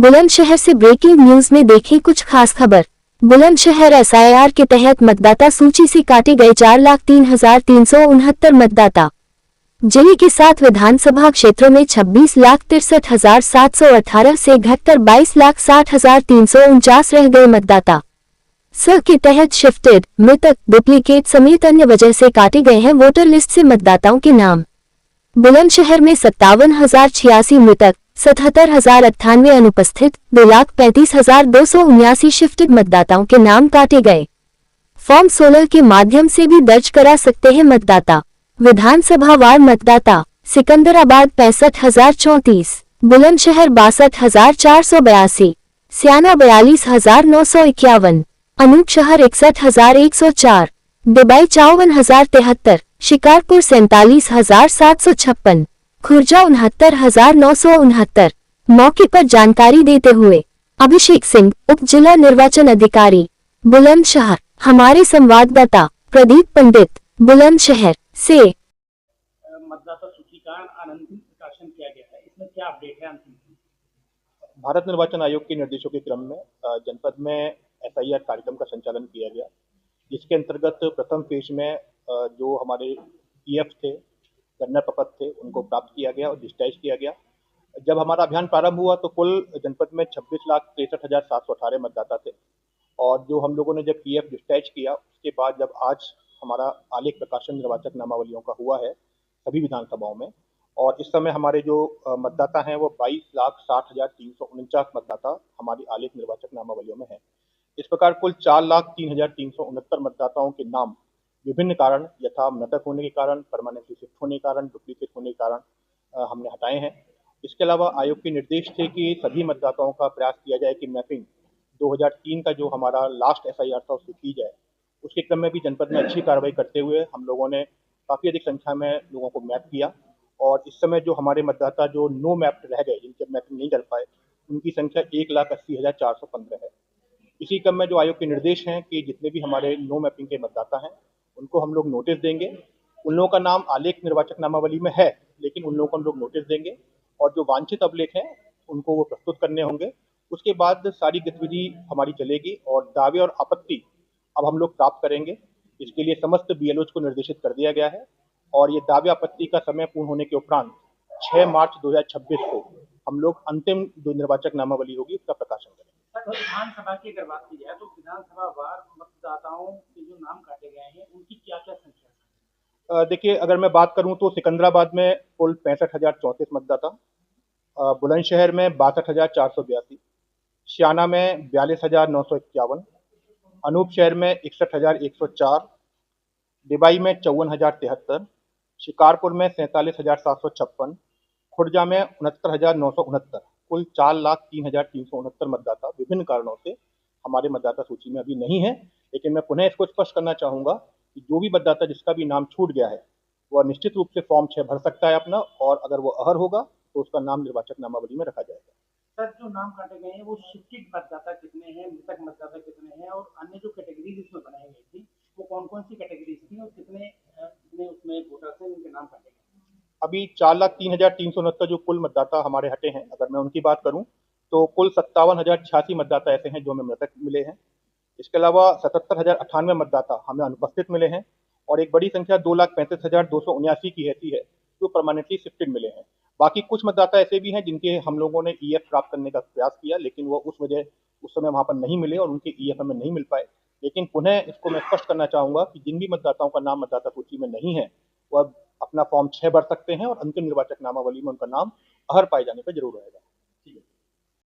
बुलंदशहर से breaking news में देखें कुछ खास खबर। बुलंदशहर एसआईआर के तहत मतदाता सूची से काटे गए 4,03,369 मतदाता। जिले के 7 विधानसभा क्षेत्रों में 26,63,718 से घटकर 22,60,349 रह गए मतदाता। स के तहत शिफ्टेड, मृतक, डुप्लीकेट समेत अन्य वजह से काटे गए हैं वोटर लिस्ट से मतदाताओं के नाम। बुलंदशहर में 57,086 मृतक, 77,098 अनुपस्थित, 2,35,279 शिफ्टेड मतदाताओं के नाम काटे गए। फॉर्म 16 के माध्यम से भी दर्ज करा सकते हैं मतदाता। विधानसभा वार मतदाता: सिकंदराबाद 65,034, बुलंदशहर 62,482, स्याना 42,951, अनूपशहर 61,104, डिबाई 54,073, शिकारपुर 47,756, खुर्जा 69,969। मौके पर जानकारी देते हुए अभिषेक सिंह, उप जिला निर्वाचन अधिकारी, बुलंदशहर। हमारे संवाददाता प्रदीप पंडित, बुलंदशहर से। मतदाता सूची का अंतिम प्रकाशन किया गया है, इसमें क्या अपडेट है? अंतिम भारत निर्वाचन आयोग के निर्देशों के क्रम में जनपद में एसआईआर कार्यक्रम का संचालन किया गया, जिसके अंतर्गत प्रथम फेज में जो हमारे पीएफ थे, गन्ना प्रपत्र थे, उनको प्राप्त किया गया और डिजिटाइज किया गया। जब हमारा अभियान प्रारंभ हुआ तो कुल जनपद में 26,63,718 मतदाता थे, और जो हम लोगों ने जब पीएफ डिजिटाइज किया उसके बाद जब आज हमारा आलेख प्रकाशन निर्वाचक नामावलियों का हुआ है सभी विधानसभाओं में, और इस समय हमारे जो मतदाता हैं वो 22,60,349 मतदाता हमारी आलेख निर्वाचक नामावलियों में है। इस प्रकार कुल 4,03,369 मतदाताओं के नाम विभिन्न कारण, यथा मृतक होने के कारण, परमानेंटली शिफ्ट होने के कारण, डुप्लीकेट होने के कारण हमने हटाए हैं। इसके अलावा आयोग के निर्देश थे कि सभी मतदाताओं का प्रयास किया जाए कि मैपिंग 2003 का जो हमारा लास्ट एसआईआर था उसको की जाए। उसके क्रम में भी जनपद में अच्छी कार्रवाई करते हुए हम लोगों ने काफ़ी अधिक संख्या में लोगों को मैप किया, और इस समय जो हमारे मतदाता जो नो मैप्ड रह गए, जिनके मैपिंग नहीं कर पाए, उनकी संख्या 1,80,415 है। इसी क्रम में जो आयोग के निर्देश हैं कि जितने भी हमारे नो मैपिंग के मतदाता हैं उनको हम लोग नोटिस देंगे। उन लोगों का नाम आलेख निर्वाचक नामावली में है, लेकिन उन लोगों को हम लोग नोटिस देंगे, और जो वांछित अभिलेख हैं उनको वो प्रस्तुत करने होंगे। उसके बाद सारी गतिविधि हमारी चलेगी और दावे और आपत्ति अब हम लोग प्राप्त करेंगे। इसके लिए समस्त बीएलओज को निर्देशित कर दिया गया है, और ये दावे आपत्ति का समय पूर्ण होने के उपरांत 6 मार्च 2026 को हम लोग अंतिम जो निर्वाचक नामावली होगी उसका प्रकाशन करेंगे। विधानसभा की अगर बात की जाए तो विधानसभा वार मतदाताओं के जो नाम काटे गए हैं उनकी क्या क्या संख्या है? देखिए, अगर मैं बात करूं तो सिकंदराबाद में कुल 65,034 मतदाता, बुलंदशहर में 62,482, स्याना में 42,951, अनूपशहर में 61,104, डिबाई में 54,073, शिकारपुर में 47,756, खुर्जा में 69,969। कुल 4,03,369 मतदाता विभिन्न कारणों से हमारे मतदाता सूची में अभी नहीं है। लेकिन मैं पुनः इसको स्पष्ट करना चाहूँगा कि जो भी मतदाता जिसका भी नाम छूट गया है वह निश्चित रूप से फॉर्म 6 भर सकता है अपना, और अगर वो अहर होगा तो उसका नाम निर्वाचक नामावली में रखा जाएगा। सर, जो नाम काटे गए हैं वो शिफ्टेड मतदाता कितने हैं, मृतक मतदाता कितने हैं, और अन्य जो कैटेगरीज इसमें बनाई गई थी वो कौन कौन सी कैटेगरीज थी, और कितने उसमें वोटर्स हैं उनके नाम काटे गए? अभी 4,03,369 जो कुल मतदाता हमारे हटे हैं, अगर मैं उनकी बात करूं तो कुल 57,086 मतदाता ऐसे हैं जो हमें मृतक मिले हैं। इसके अलावा 77,098 मतदाता हमें अनुपस्थित मिले हैं, और एक बड़ी संख्या 2,35,279 की ऐसी है जो परमानेंटली शिफ्टेड मिले हैं। बाकी कुछ मतदाता ऐसे भी हैं जिनके हम लोगों ने ईएफ प्राप्त करने का प्रयास किया, लेकिन वो उस समय वहाँ पर नहीं मिले और उनके ईएफ हमें नहीं मिल पाए। लेकिन पुनः इसको मैं स्पष्ट करना चाहूँगा कि जिन भी मतदाताओं का नाम मतदाता सूची में नहीं है वह अपना फॉर्म 6 भर सकते हैं, और अंतिम निर्वाचक नामावली में उनका नाम अहर पाए जाने पर जरूर रहेगा।